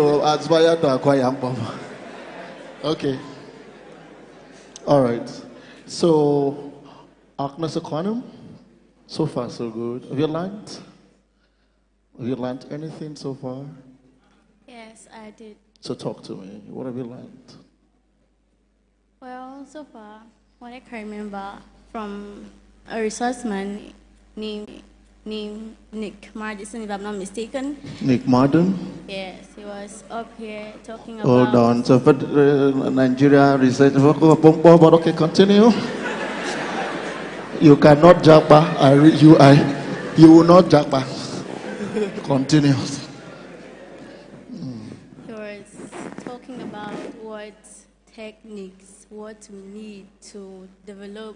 aspire to Akwa Ibom. Okay. All right. So, Agnes Aquanum, so far so good. Have you learned? Have you learned anything so far? Yes, I did. So talk to me. What have you learned? Well, so far, what I can remember from a resourceman named Nick Madison, if I'm not mistaken. Nick Martin? Yes, he was up here talking about. Hold on. So for Nigeria research, but okay, continue. You cannot jabba. You will not jabba. Continue. He was talking about what techniques, what we need to develop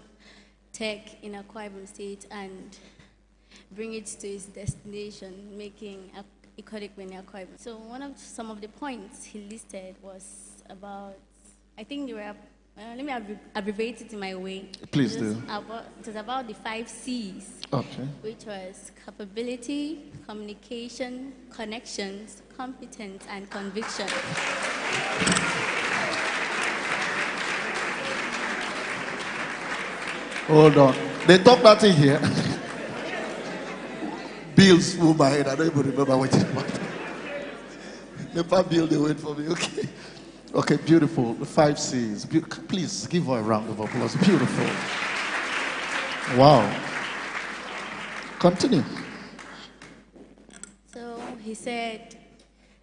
tech in Akwa Ibom State and bring it to its destination, making economic in Akwa Ibom. So some of the points he listed was about, I think they were, let me abbreviate it in my way. Please do. It was about the 5 C's, Okay. which was capability, communication, connections, competence, and conviction. Hold on. They talk that in here. Bills move my head. I don't even remember what it was. Never bill, they wait for me. Okay. Okay, beautiful. The 5 C's. Please give her a round of applause. Beautiful. Wow. Continue. So he said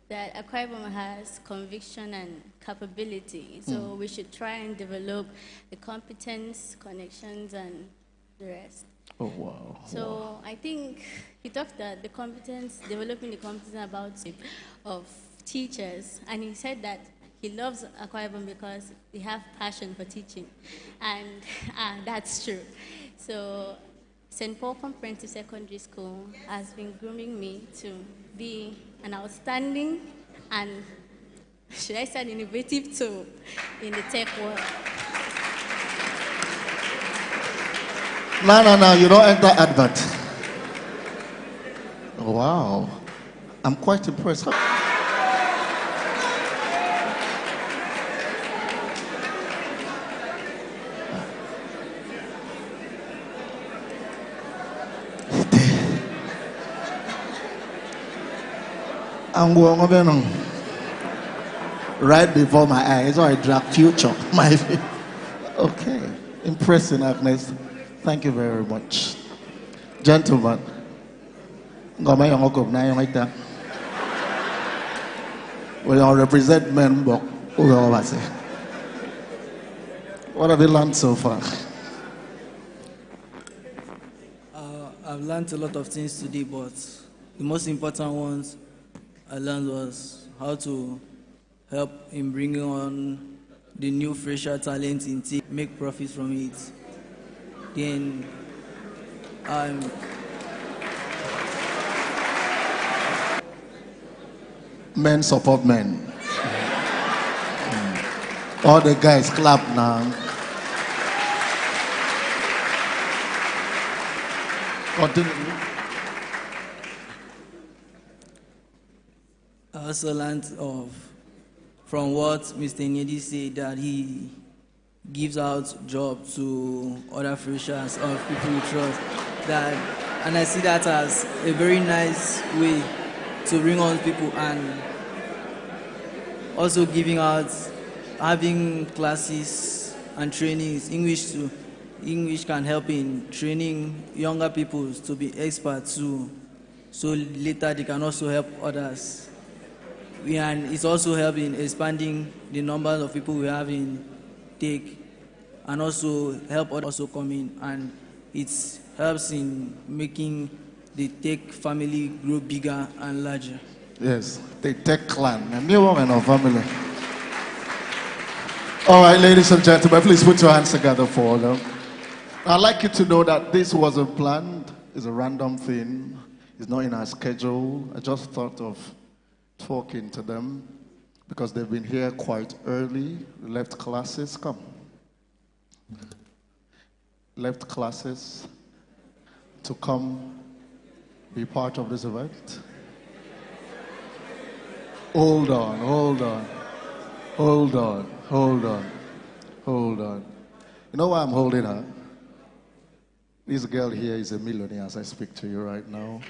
that Akwa Ibom has conviction and capability. So we should try and develop the competence, connections, and the rest. Oh, wow. So I think he talked that developing the competence about of teachers, and he said that he loves Akwa Ibom because they have passion for teaching, and that's true. So St. Paul Comprehensive Secondary School has been grooming me to be an outstanding and, should I say, an innovative tool in the tech world. No, you don't enter advert. Wow. I'm quite impressed. I'm going right before my eyes, so I drag future. Okay. Impressive, Agnes. Thank you very much. Gentlemen, we represent men, but what have you learned so far? I've learned a lot of things today, but the most important ones I learned was how to help in bringing on the new fresher talent in team, make profits from it. Then Men support men. All the guys clap now. Continue. I also learned from what Mr. Nyedi said, that he gives out jobs to other freshers or people we trust. And I see that as a very nice way to bring on people, and also having classes and trainings. English can help in training younger people to be experts too, so later they can also help others. And it's also helping expanding the numbers of people we have in tech, and also help others also come in, and it helps in making the tech family grow bigger and larger. Yes, the tech clan, a new one in our family. All right, ladies and gentlemen, please put your hands together for them. I'd like you to know that this wasn't planned. It's a random thing. It's not in our schedule. I just thought of talking to them because they've been here quite early. Left classes. Come. Left classes to come be part of this event. Hold on, hold on, hold on, hold on, hold on. You know why I'm holding her? This girl here is a millionaire as I speak to you right now.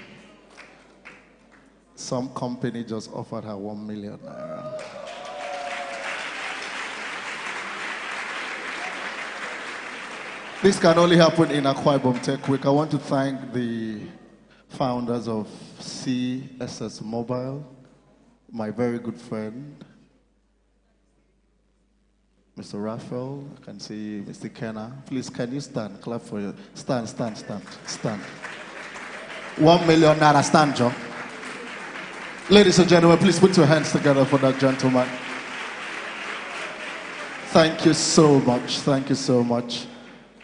Some company just offered her 1 million naira. This can only happen in Akwa Ibom Tech Week. I want to thank the founders of CSS Mobile, my very good friend, Mr. Raphael. I can see Mr. Kenna. Please, can you stand? Clap for you. Stand, stand, stand, stand. 1 million naira, stand, John. Ladies and gentlemen, please put your hands together for that gentleman. Thank you so much. Thank you so much.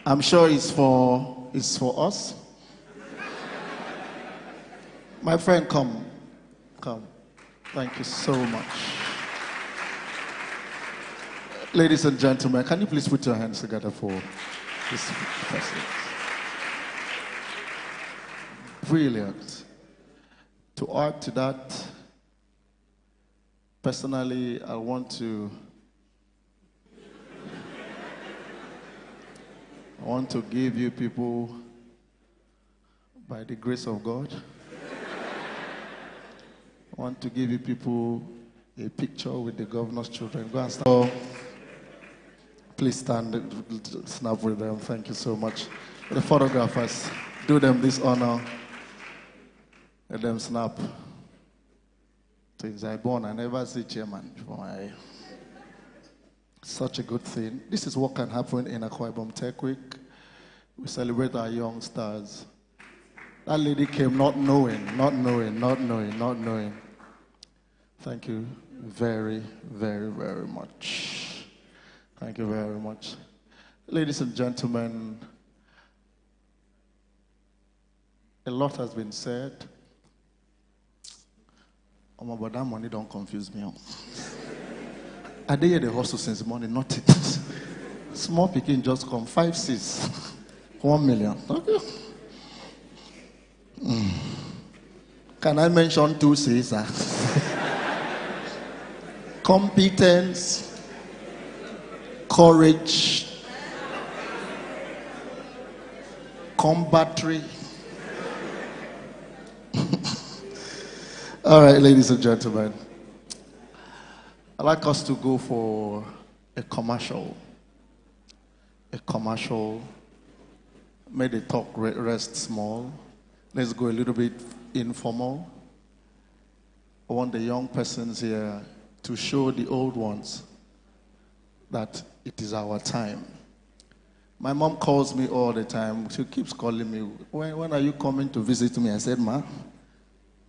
I'm sure it's for us. My friend, come. Come. Thank you so much. Ladies and gentlemen, can you please put your hands together for this person? Brilliant. To add to that, personally, I want to give you people, by the grace of God, I want to give you people a picture with the governor's children. Go and stand. Please stand, snap with them. Thank you so much. The photographers, do them this honor. Let them snap. Since I born, I never see chairman before. Such a good thing. This is what can happen in Akwa Ibom Tech Week. We celebrate our young stars. That lady came not knowing. Thank you very, very, very much. Thank you very much. Ladies and gentlemen, a lot has been said. Oh, but that money don't confuse me. I did hear the hustle since morning, not it. Small picking just come, 5, 6, 1 million. Okay. Can I mention 2 C's? Competence, courage, combattery. All right, ladies and gentlemen. I'd like us to go for a commercial. May the talk rest small. Let's go a little bit informal. I want the young persons here to show the old ones that it is our time. My mom calls me all the time. She keeps calling me, when are you coming to visit me? I said, Ma,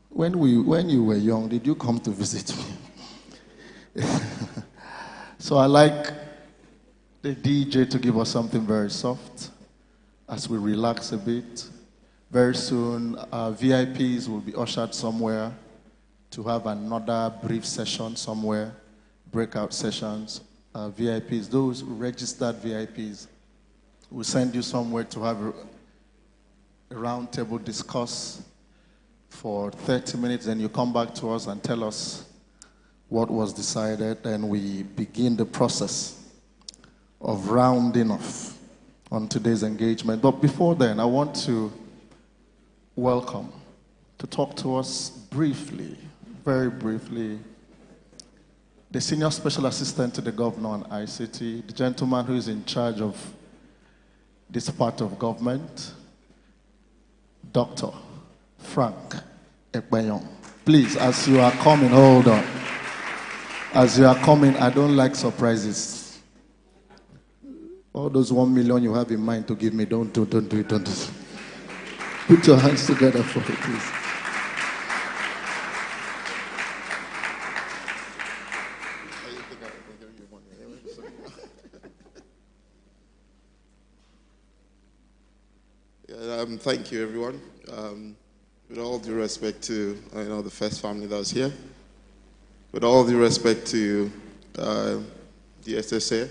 when you were young, did you come to visit me? So I like the DJ to give us something very soft as we relax a bit. Very soon, our VIPs will be ushered somewhere to have another brief session somewhere, breakout sessions. VIPs, those registered VIPs, will send you somewhere to have a round table discuss for 30 minutes, then you come back to us and tell us what was decided, and we begin the process of rounding off on today's engagement. But before then, I want to welcome, to talk to us briefly, very briefly, the Senior Special Assistant to the Governor on ICT, the gentleman who is in charge of this part of government, Dr. Frank Ekpenyong. Please, as you are coming, hold on. As you are coming, I don't like surprises. All those 1 million you have in mind to give me, don't do it. Put your hands together for it, please. Thank you, everyone. With all due respect to the first family that was here, with all due respect to the SSA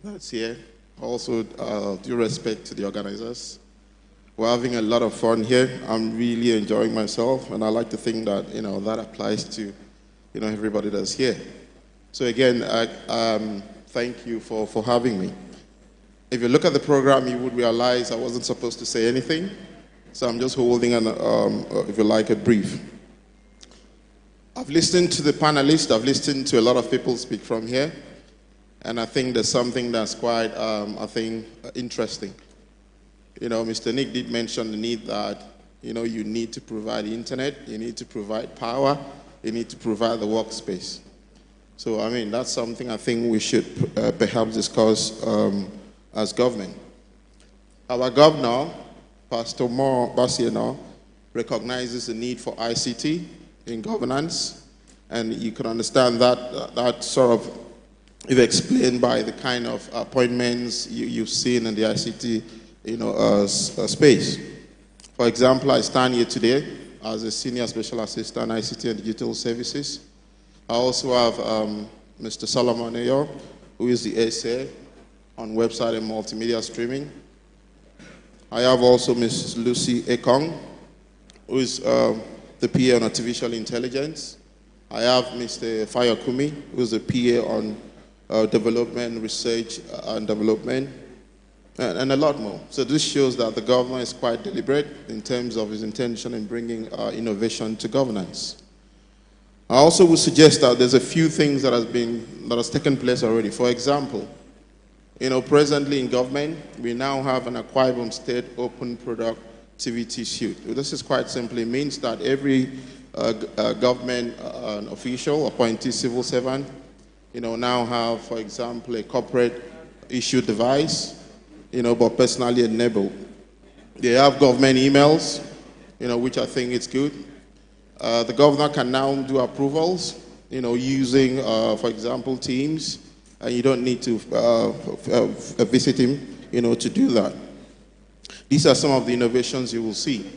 that's here, also due respect to the organizers. We're having a lot of fun here. I'm really enjoying myself, and I like to think that that applies to everybody that's here. So again, thank you for having me. If you look at the program, you would realize I wasn't supposed to say anything, so I'm just holding if you like, a brief. I've listened to the panelists, I've listened to a lot of people speak from here, and I think there's something that's quite, interesting. Mr. Nick did mention the need that, you need to provide the internet, you need to provide power, you need to provide the workspace. So, that's something I think we should perhaps discuss as government. Our governor, Pastor Mo Basieno, recognizes the need for ICT in governance, and you can understand that sort of is explained by the kind of appointments you've seen in the ICT space. For example, I stand here today as a Senior Special Assistant ICT and Digital Services. I also have Mr. Solomon Ayo, who is the SA on website and multimedia streaming. I have also Ms. Lucy Ekong, who is the PA on artificial intelligence. I have Mr. Fayokumi, who is the PA on development, research and development, and a lot more. So this shows that the government is quite deliberate in terms of his intention in bringing innovation to governance. I also would suggest that there's a few things that has taken place already. For example, presently in government, we now have an Akwa Ibom State Open Productivity Suite. This is quite simply means that every government official, appointee civil servant, now have, for example, a corporate issued device, but personally enabled. They have government emails, which I think is good. The governor can now do approvals, using, for example, Teams, and you don't need to visit him, to do that. These are some of the innovations you will see.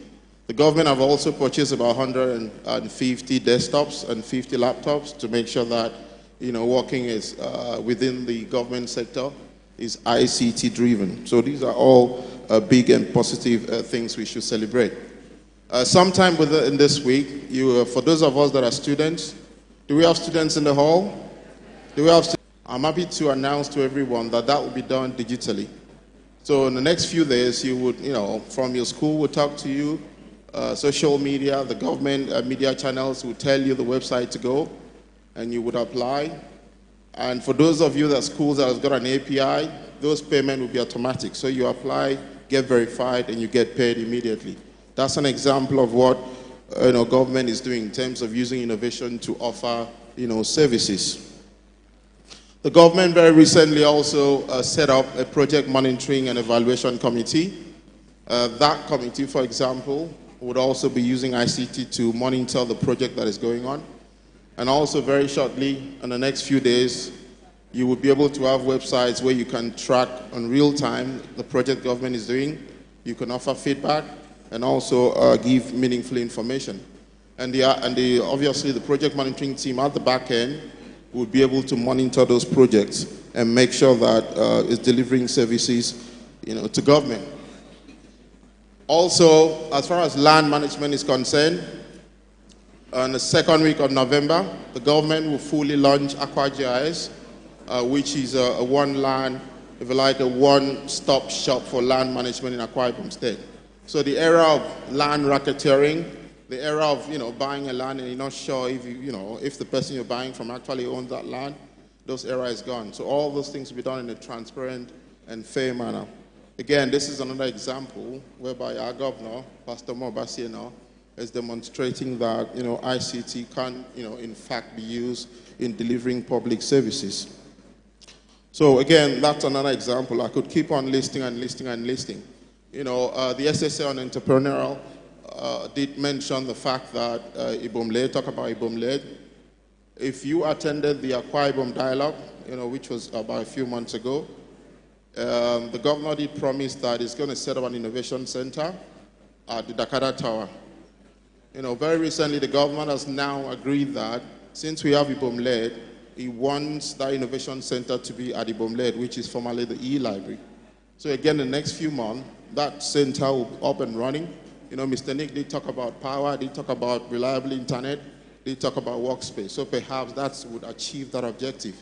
The government have also purchased about 150 desktops and 50 laptops to make sure that, working is within the government sector is ICT driven. So these are all big and positive things we should celebrate. Sometime in this week, for those of us that are students, do we have students in the hall? Do we have? I'm happy to announce to everyone that will be done digitally. So in the next few days, you would, from your school will talk to you, social media, the government media channels will tell you the website to go, and you would apply. And for those of you that schools that have got an API, those payments will be automatic. So you apply, get verified, and you get paid immediately. That's an example of what government is doing in terms of using innovation to offer services. The government very recently also set up a project monitoring and evaluation committee. That committee, for example, would also be using ICT to monitor the project that is going on. And also very shortly, in the next few days, you will be able to have websites where you can track on real time the project government is doing. You can offer feedback and also give meaningful information. And obviously the project monitoring team at the back end will be able to monitor those projects and make sure that it's delivering services to government. Also, as far as land management is concerned, in the second week of November, the government will fully launch Akwa GIS, which is a one-stop shop for land management in Akwa Ibom State. So the era of land racketeering, the era of buying a land and you're not sure if the person you're buying from actually owns that land, those era is gone. So all those things will be done in a transparent and fair manner. Again, this is another example whereby our governor, Pastor Mo Basieno, is demonstrating that ICT can in fact be used in delivering public services. So again, that's another example. I could keep on listing and listing and listing. The SSA on entrepreneurial did mention the fact that Ibom-led, talk about Ibom-led. If you attended the Akwa Ibom dialogue, which was about a few months ago, the governor did promise that he's going to set up an innovation center at the Dakada Tower. Very recently, the government has now agreed that since we have Ibom-led, he wants that innovation center to be at Ibom-led, which is formerly the E-Library. So again, the next few months, that center will be up and running. Mr. Nick did talk about power, did talk about reliable internet. they talk about workspace. So perhaps that would achieve that objective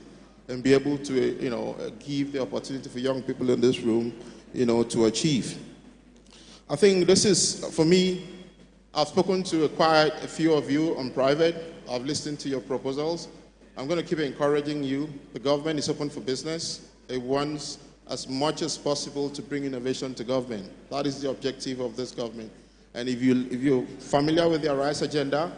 and be able to, give the opportunity for young people in this room, to achieve. I think this is, for me, I've spoken to quite a few of you on private. I've listened to your proposals. I'm going to keep encouraging you. The government is open for business. It wants as much as possible to bring innovation to government. That is the objective of this government. And if you're familiar with the Arise agenda,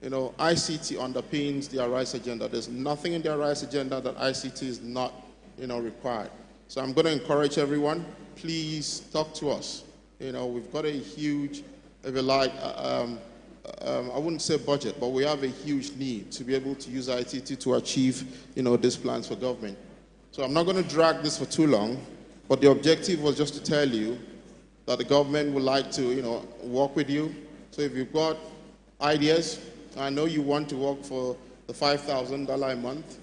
ICT underpins the Arise agenda. There's nothing in the Arise agenda that ICT is not, required. So I'm going to encourage everyone, please talk to us. We've got a huge, if you like, I wouldn't say budget, but we have a huge need to be able to use ICT to achieve, these plans for government. So I'm not going to drag this for too long, but the objective was just to tell you that the government would like to, work with you. So if you've got ideas, I know you want to work for the $5,000 a month,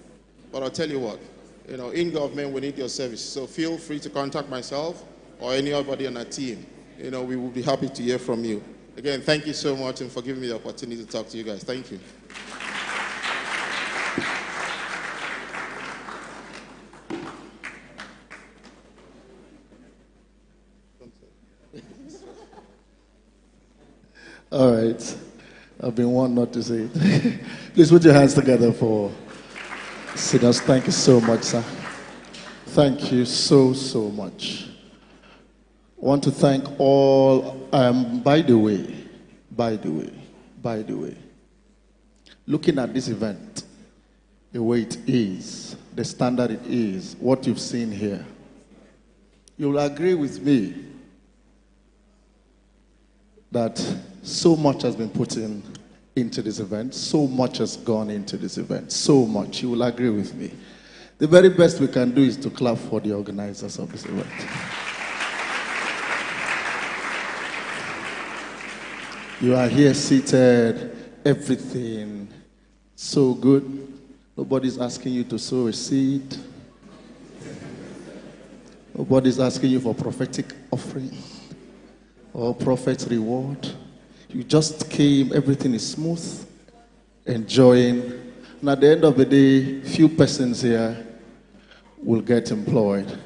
but I'll tell you what, in government we need your service. So feel free to contact myself or anybody on our team. We will be happy to hear from you. Again, thank you so much and for giving me the opportunity to talk to you guys. Thank you. All right. I've been wanting not to say it. Please put your hands together for Sidas. Thank you so much, sir. Thank you so, so much. I want to thank all, by the way, looking at this event, the way it is, the standard it is, what you've seen here, you'll agree with me that so much has been put into this event, so much has gone into this event, so much. You will agree with me. The very best we can do is to clap for the organizers of this event. You are here seated, everything so good. Nobody's asking you to sow a seed. Nobody's asking you for prophetic offering or prophet's reward. You just came, everything is smooth, enjoying. And at the end of the day, few persons here will get employed.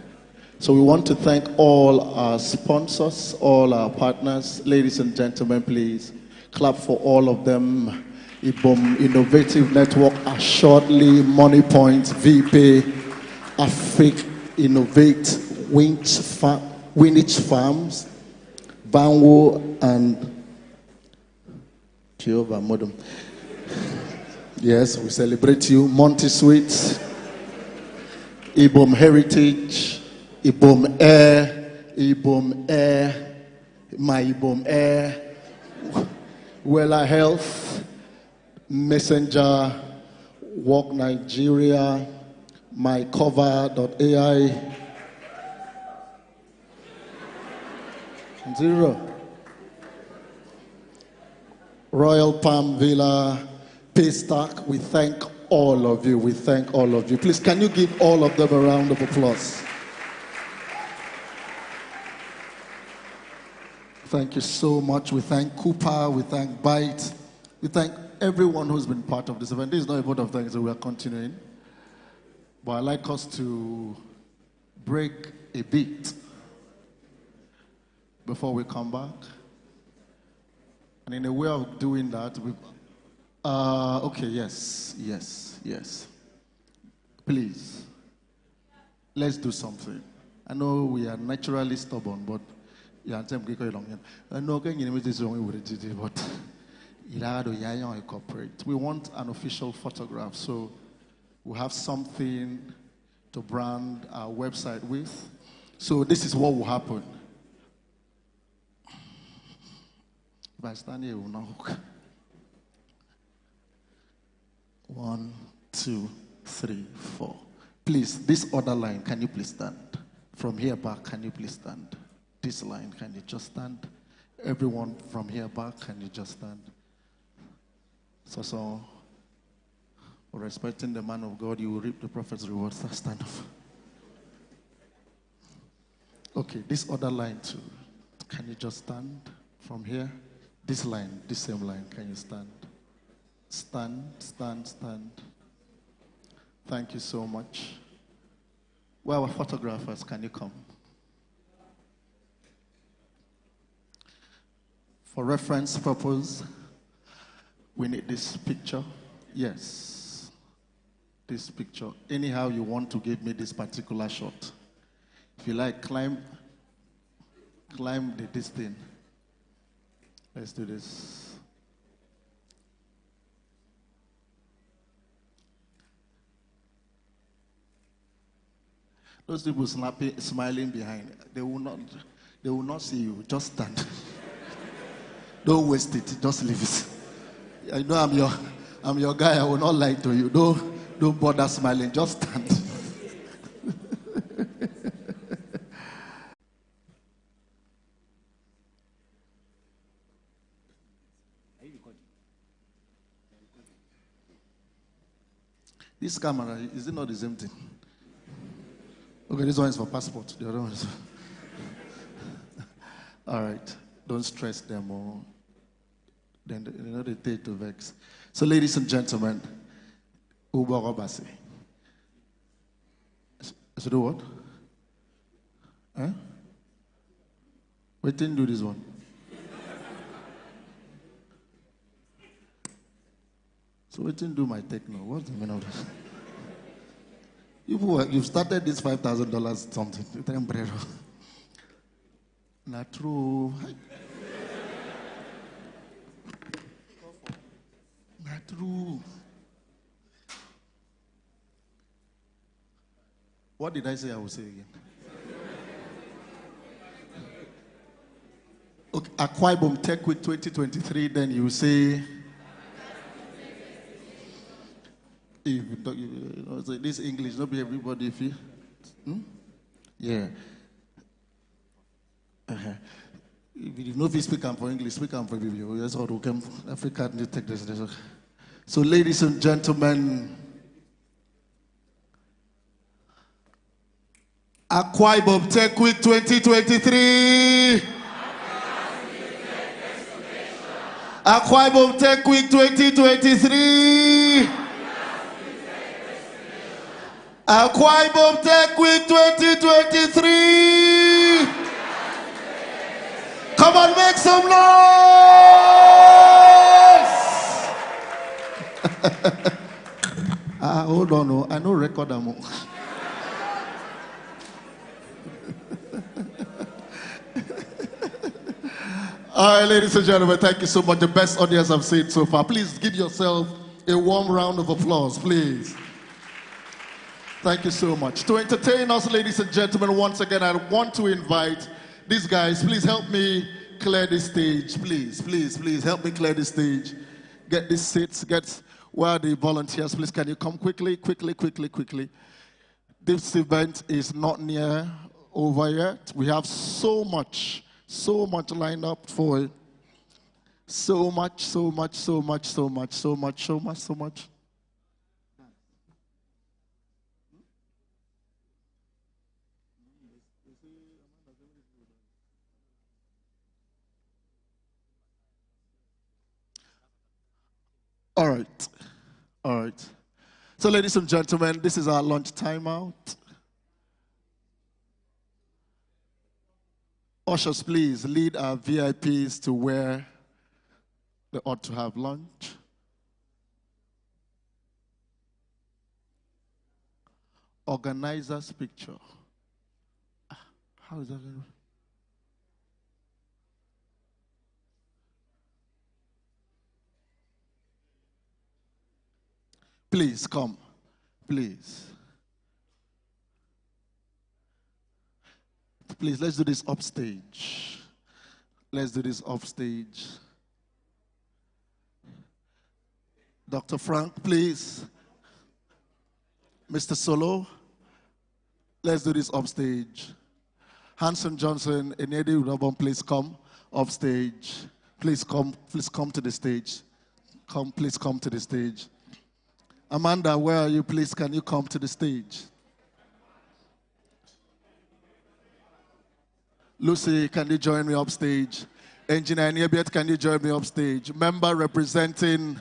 So we want to thank all our sponsors, all our partners. Ladies and gentlemen, please clap for all of them. Ibom Innovative Network, Assuredly, Money Point, VP, Afrik Innovate, Winich Farms, Banwo, and Jehovah Modem. Yes, we celebrate you. Monty Sweets, Ibom Heritage, Ibom Air, My Ibom Air, Wella Health, Messenger, Walk Nigeria, MyCover.ai, Zero, Royal Palm Villa, Paystack. We thank all of you. We thank all of you. Please, can you give all of them a round of applause? Thank you so much. We thank Cooper. We thank Byte. We thank everyone who's been part of this event. This is not a vote of thanks, so we are continuing. But I'd like us to break a beat before we come back. And in a way of doing that, okay, yes. Please, let's do something. I know we are naturally stubborn, but I know we want an official photograph, so we have something to brand our website with. So this is what will happen. If I stand here, we'll hook. 1, 2, 3, 4. Please, this other line, can you please stand? From here back, can you please stand? This line, can you just stand? Everyone from here back, can you just stand? So, respecting the man of God, you will reap the prophet's reward. So stand up. Okay, this other line too. Can you just stand from here? This line, this same line, can you stand? Stand, stand, stand. Thank you so much. Well, our photographers, can you come? For reference purpose, we need this picture. Yes, this picture. Anyhow you want to give me this particular shot. If you like, climb this thing. Let's do this. Those people smiling behind, they will not see you. Just stand. Don't waste it. Just leave it. I know I'm your guy. I will not lie to you. Don't bother smiling. Just stand. This camera, is it not the same thing? Okay, this one is for passport. The other one is. All right. Don't stress them or then they take to vex. So, ladies and gentlemen, Uber Obasi. So do what? Huh? We didn't do this one. So we didn't do my techno. What's the meaning of this? You've started this $5,000 something. Not true. Not true. What did I say I will say again? Okay, Akwa Ibom Tech Week 2023, then you say... If you talk, this English, not be everybody feel. Yeah. If you know if you speak for English, speak for people. That's how we come. Africa, you take this. So, ladies and gentlemen, Akwa Ibom Tech Week 2023. Akwa Ibom Tech Week 2023. Akwa Ibom Tech Week 2023. Come on, make some noise! Hold on, I know record them. All right, ladies and gentlemen, thank you so much. The best audience I've seen so far. Please give yourself a warm round of applause, please. Thank you so much. To entertain us, ladies and gentlemen, once again, I want to invite these guys. Please help me clear the stage. Please, please, please help me clear the stage. Get these seats. Where are the volunteers? Please, can you come quickly, quickly, quickly, quickly. This event is not near over yet. We have so much lined up for it. So much. All right. So, ladies and gentlemen, this is our lunch timeout. Ushers, please lead our VIPs to where they ought to have lunch. Organizer's picture. How is that going to... Please come, please. Please, let's do this upstage. Dr. Frank, please. Mr. Solo, let's do this upstage. Hanson Johnson, Enedi Udobon, please come upstage. Please come to the stage. Please come to the stage. Amanda, where are you? Please, can you come to the stage? Lucy, can you join me upstage? Engineer Niebiet, can you join me upstage? Member representing